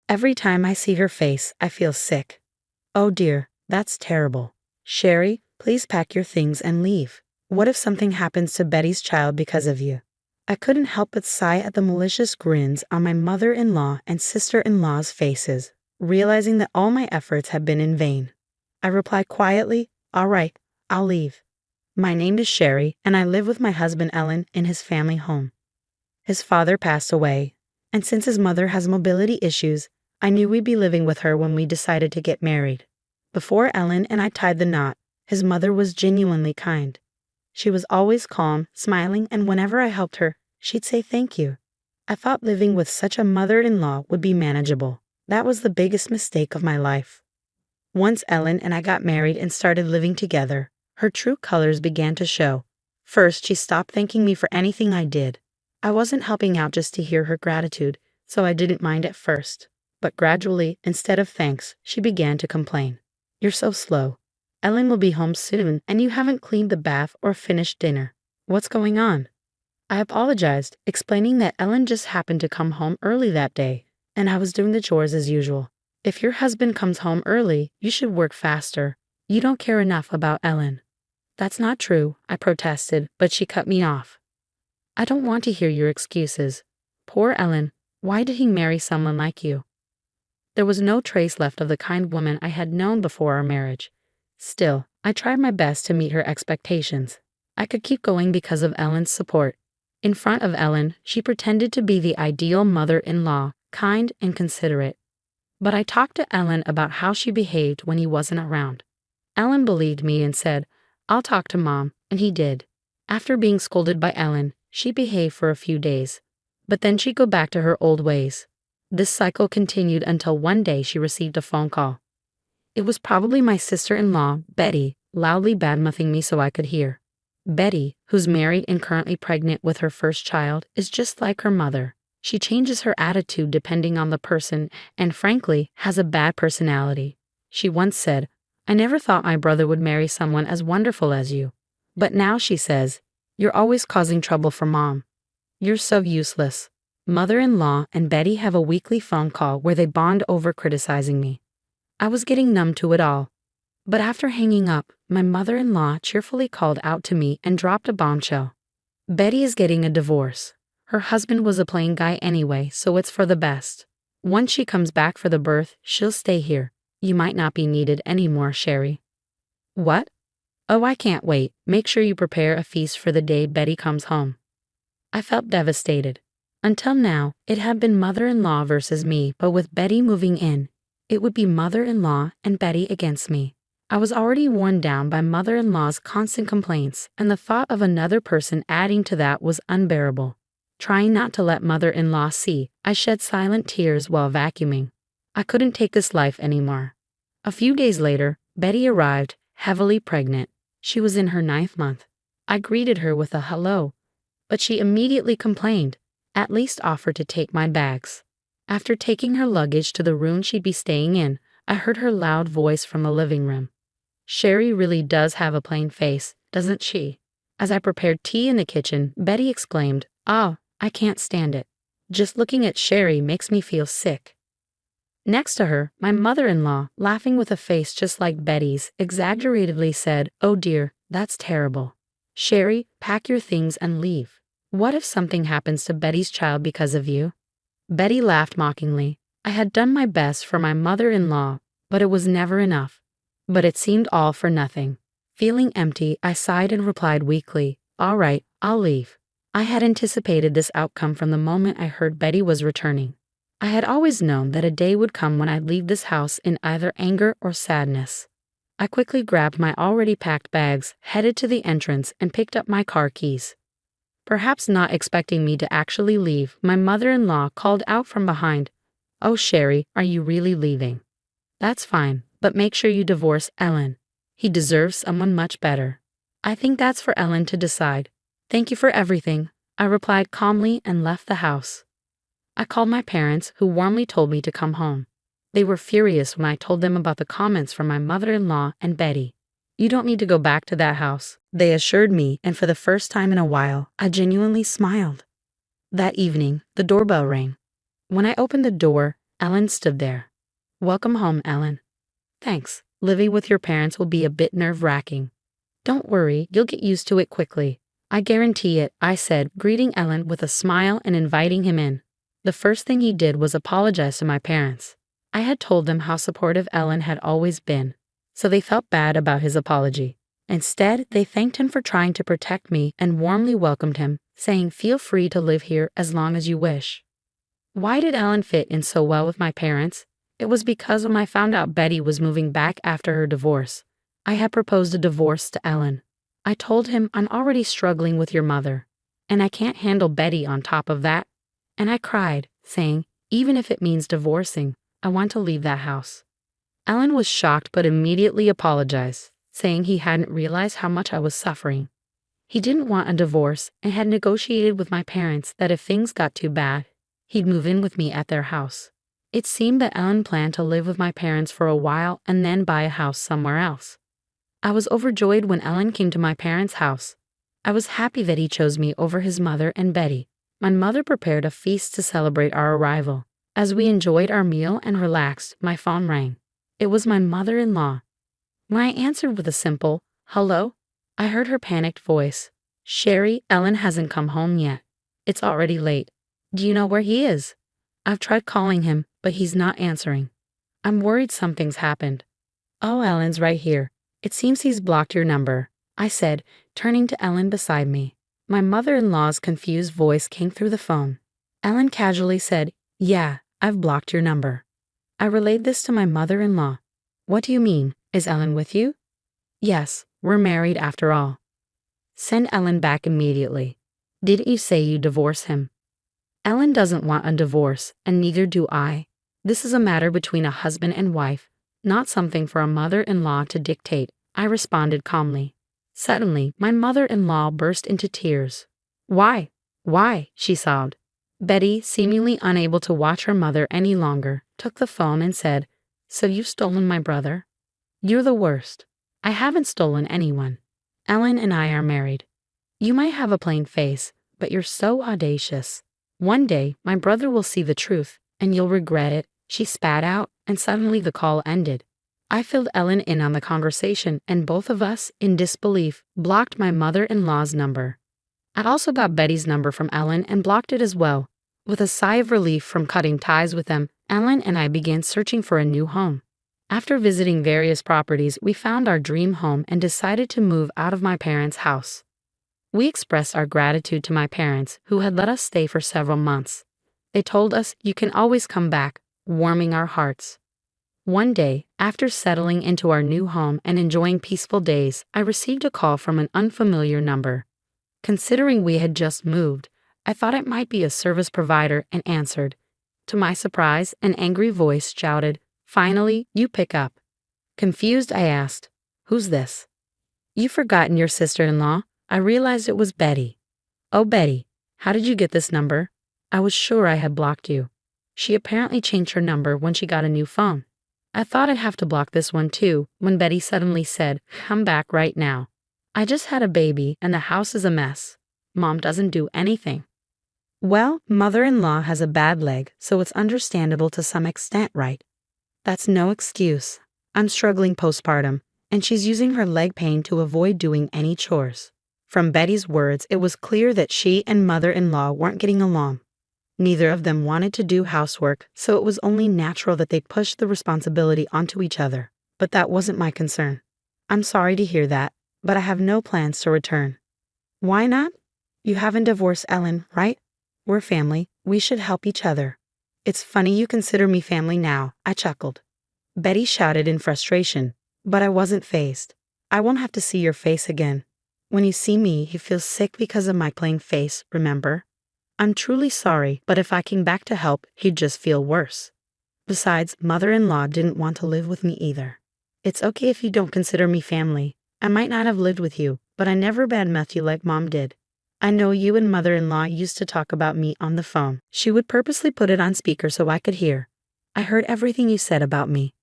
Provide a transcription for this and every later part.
Every time I see her face, I feel sick. Oh dear, that's terrible. Sherry, please pack your things and leave. What if something happens to Betty's child because of you? I couldn't help but sigh at the malicious grins on my mother-in-law and sister-in-law's faces, realizing that all my efforts had been in vain. I replied quietly, "All right, I'll leave. My name is Sherry, and I live with my husband Ellen in his family home. His father passed away, and since his mother has mobility issues, I knew we'd be living with her when we decided to get married. Before Ellen and I tied the knot, his mother was genuinely kind. She was always calm, smiling, and whenever I helped her, she'd say thank you. I thought living with such a mother-in-law would be manageable. That was the biggest mistake of my life. Once Ellen and I got married and started living together, her true colors began to show. First, she stopped thanking me for anything I did. I wasn't helping out just to hear her gratitude, so I didn't mind at first. But gradually, instead of thanks, she began to complain. "You're so slow. Ellen will be home soon, and you haven't cleaned the bath or finished dinner. What's going on?" I apologized, explaining that Ellen just happened to come home early that day, and I was doing the chores as usual. "If your husband comes home early, you should work faster. You don't care enough about Ellen." "That's not true," I protested, but she cut me off. "I don't want to hear your excuses. Poor Ellen, why did he marry someone like you?" There was no trace left of the kind woman I had known before our marriage. Still, I tried my best to meet her expectations. I could keep going because of Ellen's support. In front of Ellen, she pretended to be the ideal mother-in-law, kind and considerate. But I talked to Ellen about how she behaved when he wasn't around. Ellen believed me and said, "I'll talk to Mom," and he did. After being scolded by Ellen, she behaved for a few days. But then she'd go back to her old ways. This cycle continued until one day she received a phone call. It was probably my sister-in-law, Betty, loudly badmouthing me so I could hear. Betty, who's married and currently pregnant with her first child, is just like her mother. She changes her attitude depending on the person and, frankly, has a bad personality. She once said, "I never thought my brother would marry someone as wonderful as you." But now she says, "You're always causing trouble for Mom. You're so useless." Mother-in-law and Betty have a weekly phone call where they bond over criticizing me. I was getting numb to it all. But after hanging up, my mother-in-law cheerfully called out to me and dropped a bombshell. "Betty is getting a divorce. Her husband was a plain guy anyway, so it's for the best. Once she comes back for the birth, she'll stay here. You might not be needed anymore, Sherry." "What? Oh, I can't wait. Make sure you prepare a feast for the day Betty comes home." I felt devastated. Until now, it had been mother-in-law versus me, but with Betty moving in, it would be mother-in-law and Betty against me. I was already worn down by mother-in-law's constant complaints, and the thought of another person adding to that was unbearable. Trying not to let mother-in-law see, I shed silent tears while vacuuming. I couldn't take this life anymore. A few days later, Betty arrived, heavily pregnant. She was in her 9th month. I greeted her with a hello, but she immediately complained, at least offered to take my bags. After taking her luggage to the room she'd be staying in, I heard her loud voice from the living room. "Sherry really does have a plain face, doesn't she?" As I prepared tea in the kitchen, Betty exclaimed, "Oh, I can't stand it. Just looking at Sherry makes me feel sick." Next to her, my mother-in-law, laughing with a face just like Betty's, exaggeratedly said, "Oh dear, that's terrible. Sherry, pack your things and leave. What if something happens to Betty's child because of you?" Betty laughed mockingly. I had done my best for my mother-in-law, but it was never enough. But it seemed all for nothing. Feeling empty, I sighed and replied weakly, "All right, I'll leave." I had anticipated this outcome from the moment I heard Betty was returning. I had always known that a day would come when I'd leave this house in either anger or sadness. I quickly grabbed my already packed bags, headed to the entrance, and picked up my car keys. Perhaps not expecting me to actually leave, my mother-in-law called out from behind, "Oh, Sherry, are you really leaving? That's fine, but make sure you divorce Ellen. He deserves someone much better." "I think that's for Ellen to decide. Thank you for everything," I replied calmly and left the house. I called my parents, who warmly told me to come home. They were furious when I told them about the comments from my mother-in-law and Betty. "You don't need to go back to that house," they assured me, and for the first time in a while, I genuinely smiled. That evening, the doorbell rang. When I opened the door, Ellen stood there. Welcome home, Ellen. Thanks. Living with your parents will be a bit nerve-wracking. Don't worry, you'll get used to it quickly. I guarantee it, I said, greeting Ellen with a smile and inviting him in. The first thing he did was apologize to my parents. I had told them how supportive Ellen had always been, so they felt bad about his apology. Instead, they thanked him for trying to protect me and warmly welcomed him, saying, "Feel free to live here as long as you wish." Why did Ellen fit in so well with my parents? It was because when I found out Betty was moving back after her divorce, I had proposed a divorce to Ellen. I told him, "I'm already struggling with your mother, and I can't handle Betty on top of that." And I cried, saying, "Even if it means divorcing, I want to leave that house." Ellen was shocked but immediately apologized, saying he hadn't realized how much I was suffering. He didn't want a divorce and had negotiated with my parents that if things got too bad, he'd move in with me at their house. It seemed that Ellen planned to live with my parents for a while and then buy a house somewhere else. I was overjoyed when Ellen came to my parents' house. I was happy that he chose me over his mother and Betty. My mother prepared a feast to celebrate our arrival. As we enjoyed our meal and relaxed, my phone rang. It was my mother-in-law. When I answered with a simple, "Hello," I heard her panicked voice. "Sherry, Ellen hasn't come home yet. It's already late. Do you know where he is? I've tried calling him, but he's not answering. I'm worried something's happened." "Oh, Ellen's right here. It seems he's blocked your number," I said, turning to Ellen beside me. My mother-in-law's confused voice came through the phone. Ellen casually said, "Yeah, I've blocked your number." I relayed this to my mother-in-law. "What do you mean? Is Ellen with you?" "Yes, we're married after all." "Send Ellen back immediately. Didn't you say you divorce him?" "Ellen doesn't want a divorce, and neither do I. This is a matter between a husband and wife, not something for a mother-in-law to dictate," I responded calmly. Suddenly, my mother-in-law burst into tears. "Why? Why?" she sobbed. Betty, seemingly unable to watch her mother any longer, took the phone and said, "So you've stolen my brother? You're the worst." "I haven't stolen anyone. Ellen and I are married." "You might have a plain face, but you're so audacious. One day, my brother will see the truth, and you'll regret it," she spat out, and suddenly the call ended. I filled Ellen in on the conversation, and both of us, in disbelief, blocked my mother-in-law's number. I also got Betty's number from Ellen and blocked it as well. With a sigh of relief from cutting ties with them, Ellen and I began searching for a new home. After visiting various properties, we found our dream home and decided to move out of my parents' house. We expressed our gratitude to my parents, who had let us stay for several months. They told us, "You can always come back," warming our hearts. One day, after settling into our new home and enjoying peaceful days, I received a call from an unfamiliar number. Considering we had just moved, I thought it might be a service provider and answered. To my surprise, an angry voice shouted, "Finally, you pick up." Confused, I asked, "Who's this?" "You've forgotten your sister-in-law." I realized it was Betty. "Oh, Betty, how did you get this number? I was sure I had blocked you." She apparently changed her number when she got a new phone. I thought I'd have to block this one too, when Betty suddenly said, "Come back right now. I just had a baby and the house is a mess. Mom doesn't do anything." Well, mother-in-law has a bad leg, so it's understandable to some extent, right? That's no excuse. I'm struggling postpartum, and she's using her leg pain to avoid doing any chores. From Betty's words, it was clear that she and mother-in-law weren't getting along. Neither of them wanted to do housework, so it was only natural that they'd push the responsibility onto each other. But that wasn't my concern. "I'm sorry to hear that, but I have no plans to return." "Why not? You haven't divorced Ellen, right? We're family. We should help each other." "It's funny you consider me family now," I chuckled. Betty shouted in frustration, but I wasn't fazed. "I won't have to see your face again. When you see me, you feel sick because of my plain face, remember? I'm truly sorry, but if I came back to help, he'd just feel worse. Besides, mother-in-law didn't want to live with me either. It's okay if you don't consider me family. I might not have lived with you, but I never badmouthed you like Mom did. I know you and mother-in-law used to talk about me on the phone." She would purposely put it on speaker so I could hear. "I heard everything you said about me."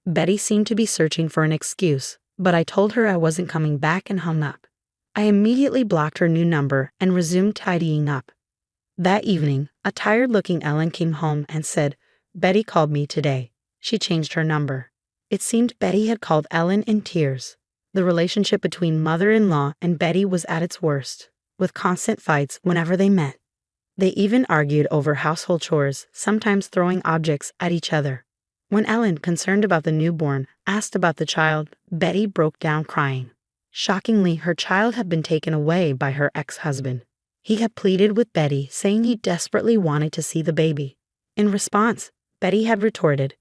Betty seemed to be searching for an excuse, but I told her I wasn't coming back and hung up. I immediately blocked her new number and resumed tidying up. That evening, a tired-looking Ellen came home and said, Betty called me today. She changed her number. It seemed Betty had called Ellen in tears. The relationship between mother-in-law and Betty was at its worst, with constant fights whenever they met. They even argued over household chores, sometimes throwing objects at each other. When Ellen, concerned about the newborn, asked about the child, Betty broke down crying. Shockingly, her child had been taken away by her ex-husband. He had pleaded with Betty, saying he desperately wanted to see the baby. In response, Betty had retorted,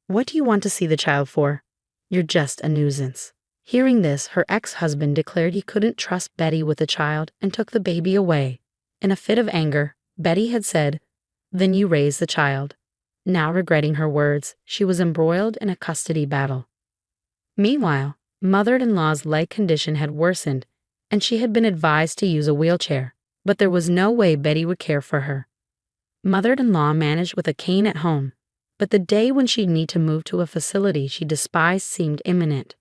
"What do you want to see the child for? You're just a nuisance." Hearing this, her ex-husband declared he couldn't trust Betty with the child and took the baby away. In a fit of anger, Betty had said, "Then you raise the child." Now regretting her words, she was embroiled in a custody battle. Meanwhile, mother-in-law's leg condition had worsened, and she had been advised to use a wheelchair, but there was no way Betty would care for her. Mother-in-law managed with a cane at home, but the day when she'd need to move to a facility she despised seemed imminent.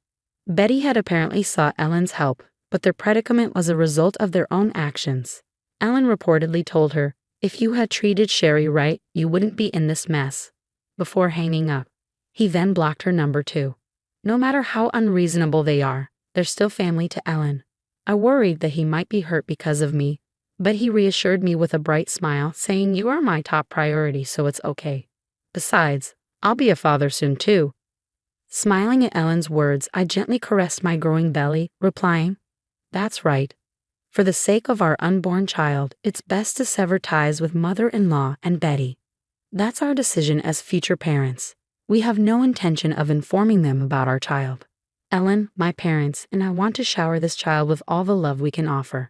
Betty had apparently sought Ellen's help, but their predicament was a result of their own actions. Ellen reportedly told her, "If you had treated Sherry right, you wouldn't be in this mess," before hanging up. He then blocked her number too. No matter how unreasonable they are, they're still family to Ellen. I worried that he might be hurt because of me, but he reassured me with a bright smile, saying, "You are my top priority, so it's okay. Besides, I'll be a father soon too." Smiling at Ellen's words, I gently caressed my growing belly, replying, "That's right. For the sake of our unborn child, it's best to sever ties with mother-in-law and Betty. That's our decision as future parents. We have no intention of informing them about our child. Ellen, my parents, and I want to shower this child with all the love we can offer."